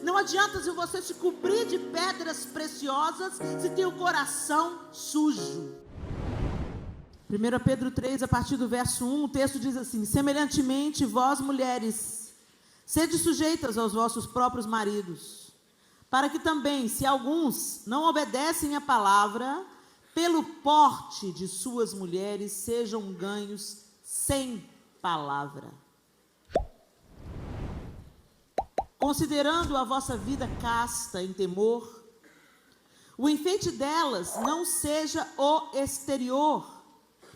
Não adianta se você se cobrir de pedras preciosas se tem o coração sujo. 1 Pedro 3, a partir do verso 1, o texto diz assim: semelhantemente, vós mulheres, sede sujeitas aos vossos próprios maridos, para que também, se alguns não obedecem à palavra, pelo porte de suas mulheres sejam ganhos sem palavra. Considerando a vossa vida casta em temor, o enfeite delas não seja o exterior,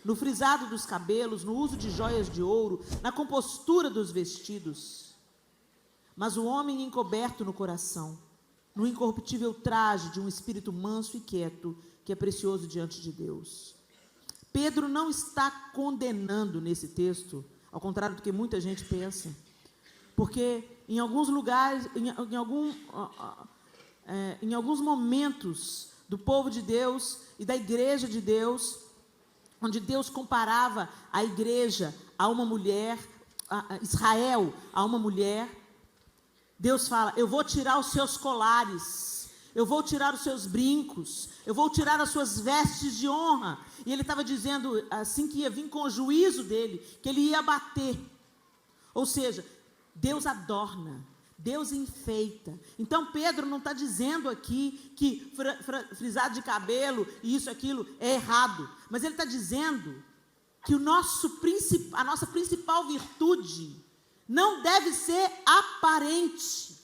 no frisado dos cabelos, no uso de joias de ouro, na compostura dos vestidos, mas o homem encoberto no coração, no incorruptível traje de um espírito manso e quieto, que é precioso diante de Deus. Pedro não está condenando nesse texto, ao contrário do que muita gente pensa, porque em alguns lugares, em alguns momentos do povo de Deus e da igreja de Deus, onde Deus comparava a igreja a uma mulher, a Israel a uma mulher, Deus fala: eu vou tirar os seus colares, eu vou tirar os seus brincos, eu vou tirar as suas vestes de honra. E ele estava dizendo assim que ia vir com o juízo dele, que ele ia bater. Ou seja, Deus adorna, Deus enfeita. Então Pedro não está dizendo aqui que frisado de cabelo e isso, aquilo é errado, mas ele está dizendo que a nossa principal virtude não deve ser aparente,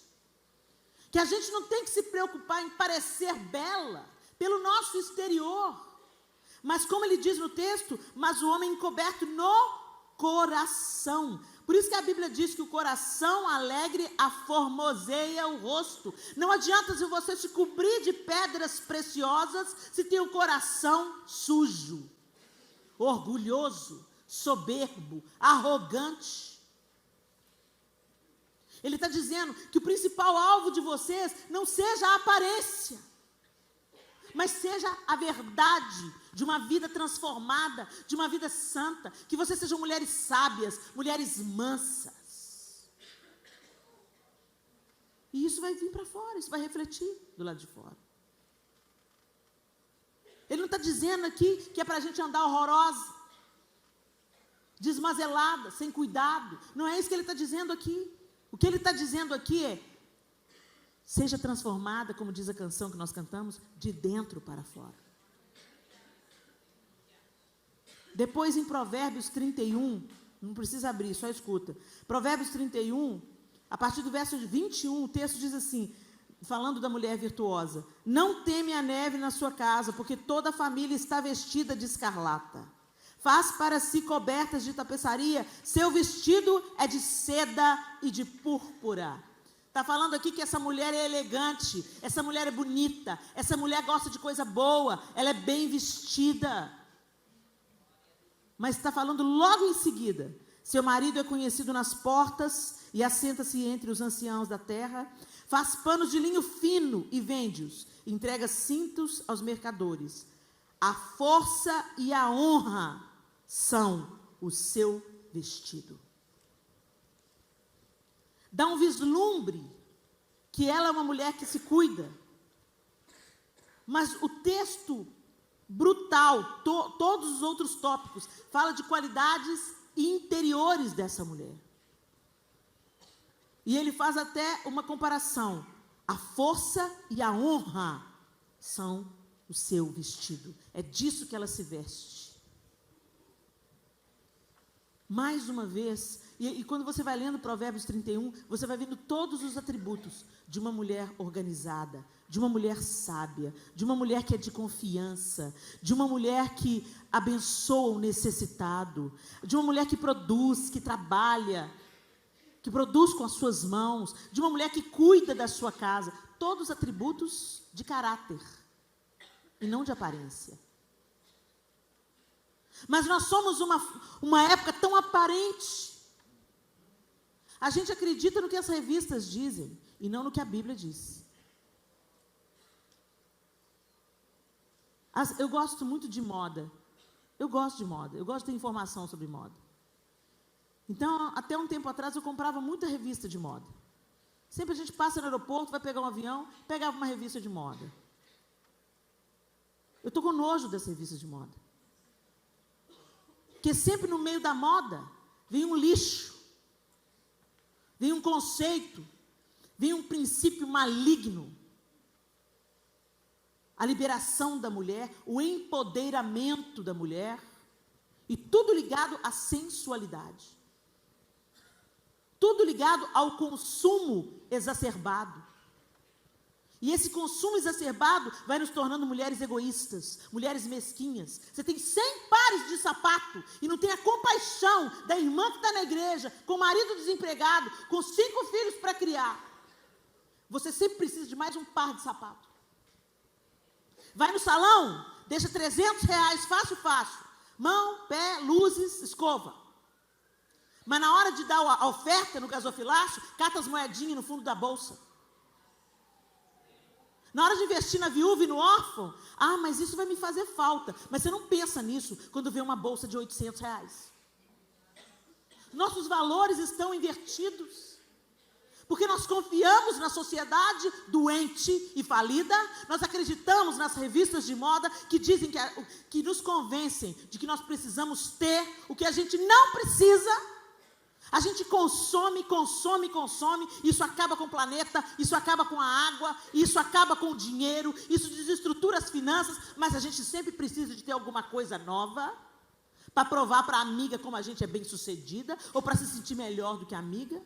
que a gente não tem que se preocupar em parecer bela pelo nosso exterior, mas como ele diz no texto, mas o homem encoberto no coração. Por isso que a Bíblia diz que o coração alegre aformoseia o rosto. Não adianta se você se cobrir de pedras preciosas se tem o coração sujo, orgulhoso, soberbo, arrogante. Ele está dizendo que o principal alvo de vocês não seja a aparência, mas seja a verdade de uma vida transformada, de uma vida santa, que vocês sejam mulheres sábias, mulheres mansas. E isso vai vir para fora, isso vai refletir do lado de fora. Ele não está dizendo aqui que é para a gente andar horrorosa, desmazelada, sem cuidado. Não é isso que ele está dizendo aqui. O que ele está dizendo aqui é: seja transformada, como diz a canção que nós cantamos, de dentro para fora. Depois em Provérbios 31, não precisa abrir, só escuta. Provérbios 31, a partir do verso 21, o texto diz assim, falando da mulher virtuosa: não teme a neve na sua casa, porque toda a família está vestida de escarlata. Faz para si cobertas de tapeçaria, seu vestido é de seda e de púrpura. Está falando aqui que essa mulher é elegante, essa mulher é bonita, essa mulher gosta de coisa boa, ela é bem vestida. Mas está falando logo em seguida: seu marido é conhecido nas portas e assenta-se entre os anciãos da terra, faz panos de linho fino e vende-os, entrega cintos aos mercadores. A força e a honra são o seu vestido. Dá um vislumbre que ela é uma mulher que se cuida. Mas o texto brutal, todos os outros tópicos, fala de qualidades interiores dessa mulher. E ele faz até uma comparação: a força e a honra são o seu vestido. É disso que ela se veste. Mais uma vez, e quando você vai lendo Provérbios 31, você vai vendo todos os atributos de uma mulher organizada, de uma mulher sábia, de uma mulher que é de confiança, de uma mulher que abençoa o necessitado, de uma mulher que produz, que trabalha, que produz com as suas mãos, de uma mulher que cuida da sua casa. Todos atributos de caráter e não de aparência. Mas nós somos uma época tão aparente. A gente acredita no que as revistas dizem e não no que a Bíblia diz. Eu gosto muito de moda. Eu gosto de ter informação sobre moda. Então, até um tempo atrás, eu comprava muita revista de moda. Sempre a gente passa no aeroporto, vai pegar um avião, pegava uma revista de moda. Eu estou com nojo das revistas de moda. Porque sempre no meio da moda vem um lixo, vem um conceito, vem um princípio maligno. A liberação da mulher, o empoderamento da mulher, e tudo ligado à sensualidade. Tudo ligado ao consumo exacerbado. E esse consumo exacerbado vai nos tornando mulheres egoístas, mulheres mesquinhas. Você tem 100 pares de sapato e não tem a compaixão da irmã que está na igreja, com o marido desempregado, com 5 filhos para criar. Você sempre precisa de mais um par de sapato. Vai no salão, deixa R$300, fácil. Mão, pé, luzes, escova. Mas na hora de dar a oferta no gasofilácio, cata as moedinhas no fundo da bolsa. Na hora de investir na viúva e no órfão, mas isso vai me fazer falta. Mas você não pensa nisso quando vê uma bolsa de R$800. Nossos valores estão invertidos. Porque nós confiamos na sociedade doente e falida, nós acreditamos nas revistas de moda que dizem que nos convencem de que nós precisamos ter o que a gente não precisa. A gente consome, isso acaba com o planeta, isso acaba com a água, isso acaba com o dinheiro, isso desestrutura as finanças, mas a gente sempre precisa de ter alguma coisa nova para provar para a amiga como a gente é bem-sucedida, ou para se sentir melhor do que a amiga.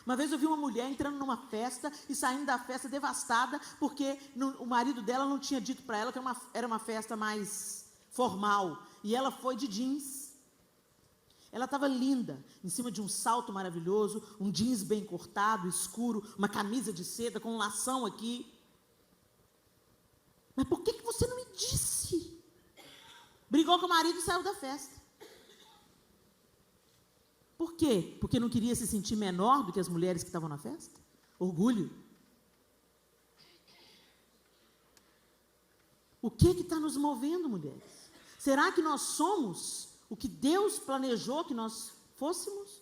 Uma vez eu vi uma mulher entrando numa festa e saindo da festa devastada, porque o marido dela não tinha dito para ela que era uma festa mais formal, e ela foi de jeans. Ela estava linda, em cima de um salto maravilhoso, um jeans bem cortado, escuro, uma camisa de seda com um lação aqui. Mas por que você não me disse? Brigou com o marido e saiu da festa. Por quê? Porque não queria se sentir menor do que as mulheres que estavam na festa? Orgulho. O que está nos movendo, mulheres? Será que nós somos o que Deus planejou que nós fôssemos?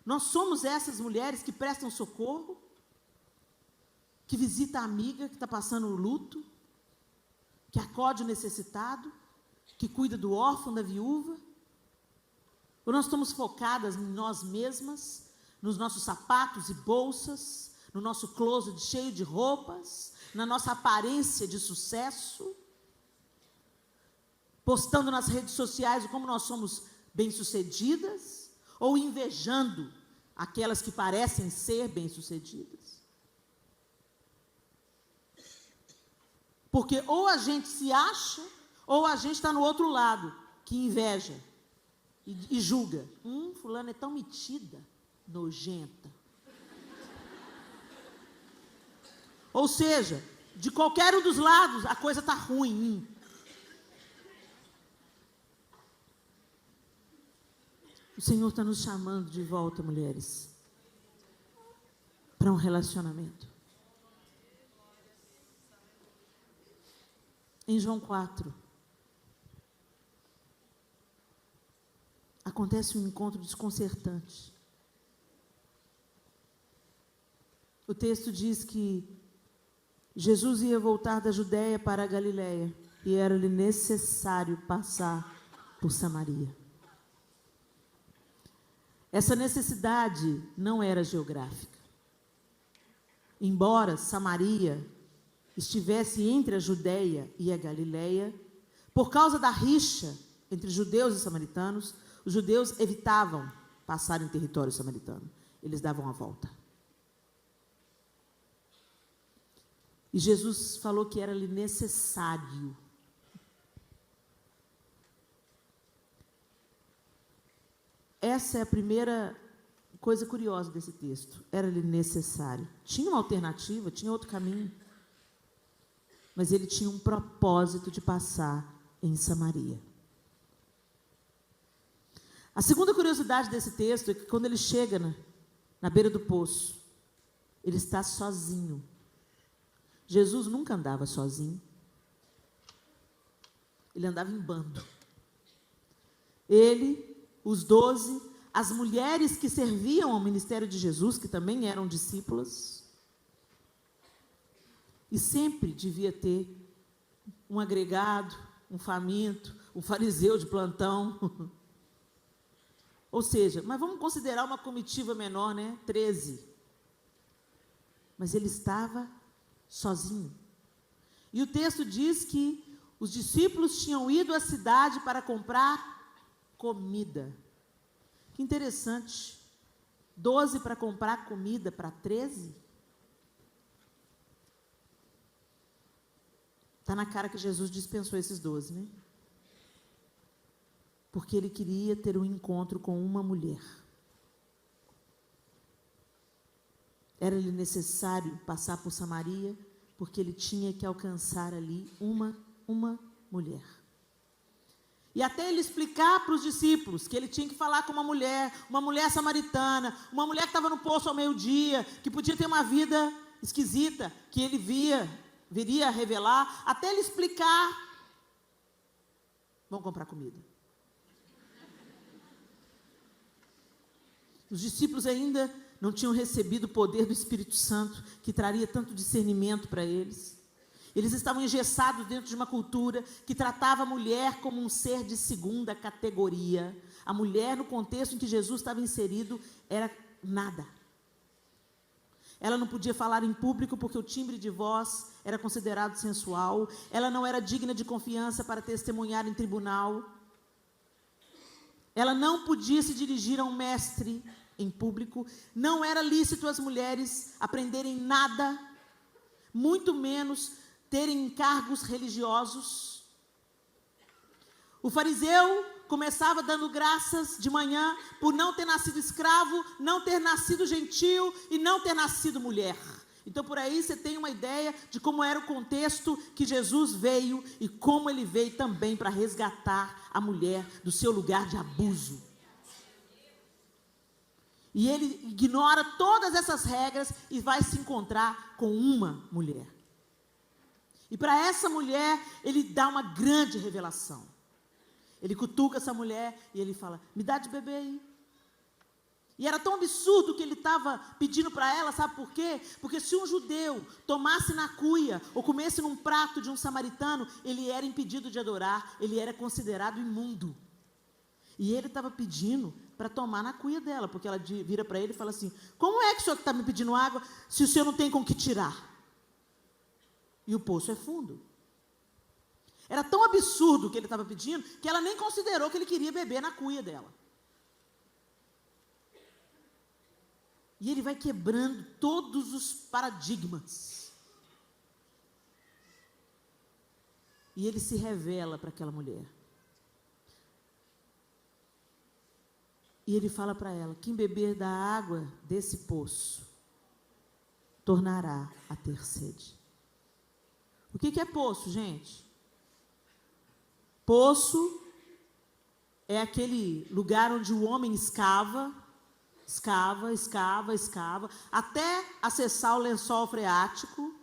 Nós somos essas mulheres que prestam socorro, que visita a amiga que está passando o luto, que acode o necessitado, que cuida do órfão, da viúva? Ou nós estamos focadas em nós mesmas, nos nossos sapatos e bolsas, no nosso closet cheio de roupas, na nossa aparência de sucesso, postando nas redes sociais como nós somos bem-sucedidas, ou invejando aquelas que parecem ser bem-sucedidas? Porque ou a gente se acha, ou a gente está no outro lado, que inveja e julga. Fulano é tão metida, nojenta. Ou seja, de qualquer um dos lados, a coisa está ruim. O Senhor está nos chamando de volta, mulheres, para um relacionamento. Em João 4, acontece um encontro desconcertante. O texto diz que Jesus ia voltar da Judéia para a Galiléia e era-lhe necessário passar por Samaria. Essa necessidade não era geográfica. Embora Samaria estivesse entre a Judéia e a Galiléia, por causa da rixa entre judeus e samaritanos, os judeus evitavam passar em território samaritano. Eles davam a volta. E Jesus falou que era-lhe necessário. Essa é a primeira coisa curiosa desse texto. Era-lhe necessário. Tinha uma alternativa, tinha outro caminho. Mas ele tinha um propósito de passar em Samaria. A segunda curiosidade desse texto é que quando ele chega na beira do poço, ele está sozinho. Jesus nunca andava sozinho. Ele andava em bando. Ele, os 12, as mulheres que serviam ao ministério de Jesus, que também eram discípulas, E sempre devia ter um agregado, um faminto, um fariseu de plantão. Ou seja, mas vamos considerar uma comitiva menor, né? 13. Mas ele estava sozinho. E o texto diz que os discípulos tinham ido à cidade para comprar comida. Que interessante. 12 para comprar comida para 13? Está na cara que Jesus dispensou esses 12, né? Porque ele queria ter um encontro com uma mulher. Era-lhe necessário passar por Samaria, porque ele tinha que alcançar ali uma mulher. E até ele explicar para os discípulos que ele tinha que falar com uma mulher samaritana, uma mulher que estava no poço ao meio-dia, que podia ter uma vida esquisita, que ele viria a revelar, até ele explicar. Vão comprar comida. Os discípulos ainda não tinham recebido o poder do Espírito Santo, que traria tanto discernimento para eles. Eles estavam engessados dentro de uma cultura que tratava a mulher como um ser de segunda categoria. A mulher, no contexto em que Jesus estava inserido, era nada. Ela não podia falar em público porque o timbre de voz era considerado sensual. Ela não era digna de confiança para testemunhar em tribunal. Ela não podia se dirigir a um mestre em público. Não era lícito às mulheres aprenderem nada, muito menos terem encargos religiosos. O fariseu começava dando graças de manhã por não ter nascido escravo, não ter nascido gentil e não ter nascido mulher. Então, por aí você tem uma ideia de como era o contexto que Jesus veio e como ele veio também para resgatar a mulher do seu lugar de abuso. E ele ignora todas essas regras e vai se encontrar com uma mulher. E para essa mulher, ele dá uma grande revelação. Ele cutuca essa mulher e ele fala, me dá de beber aí. E era tão absurdo que ele estava pedindo para ela, sabe por quê? Porque se um judeu tomasse na cuia ou comesse num prato de um samaritano, ele era impedido de adorar, ele era considerado imundo. E ele estava pedindo para tomar na cuia dela, porque ela vira para ele e fala assim, como é que o senhor está me pedindo água se o senhor não tem com que tirar? E o poço é fundo. Era tão absurdo o que ele estava pedindo, que ela nem considerou que ele queria beber na cuia dela. E ele vai quebrando todos os paradigmas. E ele se revela para aquela mulher. E ele fala para ela, quem beber da água desse poço, tornará a ter sede. O que é poço, gente? Poço é aquele lugar onde o homem escava, até acessar o lençol freático,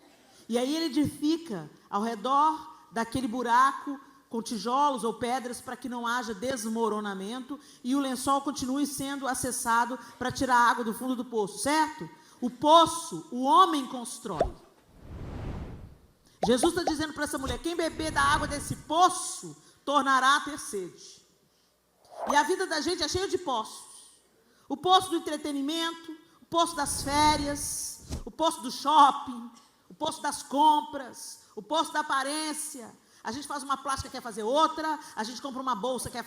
e aí ele edifica ao redor daquele buraco com tijolos ou pedras para que não haja desmoronamento e o lençol continue sendo acessado para tirar a água do fundo do poço, certo? O poço, o homem constrói. Jesus está dizendo para essa mulher, quem beber da água desse poço, tornará a ter sede. E a vida da gente é cheia de poços. O poço do entretenimento, o poço das férias, o poço do shopping, o poço das compras, o poço da aparência. A gente faz uma plástica, quer fazer outra, a gente compra uma bolsa, quer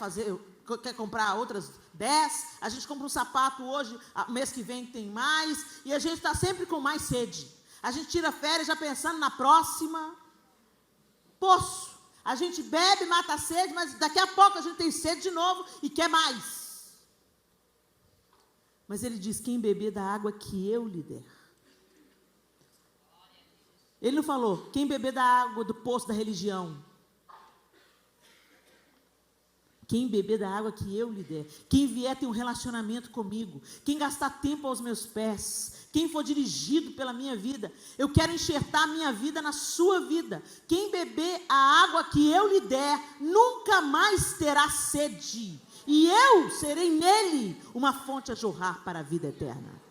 comprar outras 10, a gente compra um sapato hoje, mês que vem tem mais, e a gente está sempre com mais sede. A gente tira férias já pensando na próxima. Poço. A gente bebe, mata a sede, mas daqui a pouco a gente tem sede de novo e quer mais. Mas ele diz, quem beber da água que eu lhe der. Ele não falou, quem beber da água do poço da religião. Quem beber da água que eu lhe der. Quem vier ter um relacionamento comigo. Quem gastar tempo aos meus pés. Quem for dirigido pela minha vida. Eu quero enxertar a minha vida na sua vida. Quem beber a água que eu lhe der, nunca mais terá sede. E eu serei nele uma fonte a jorrar para a vida eterna.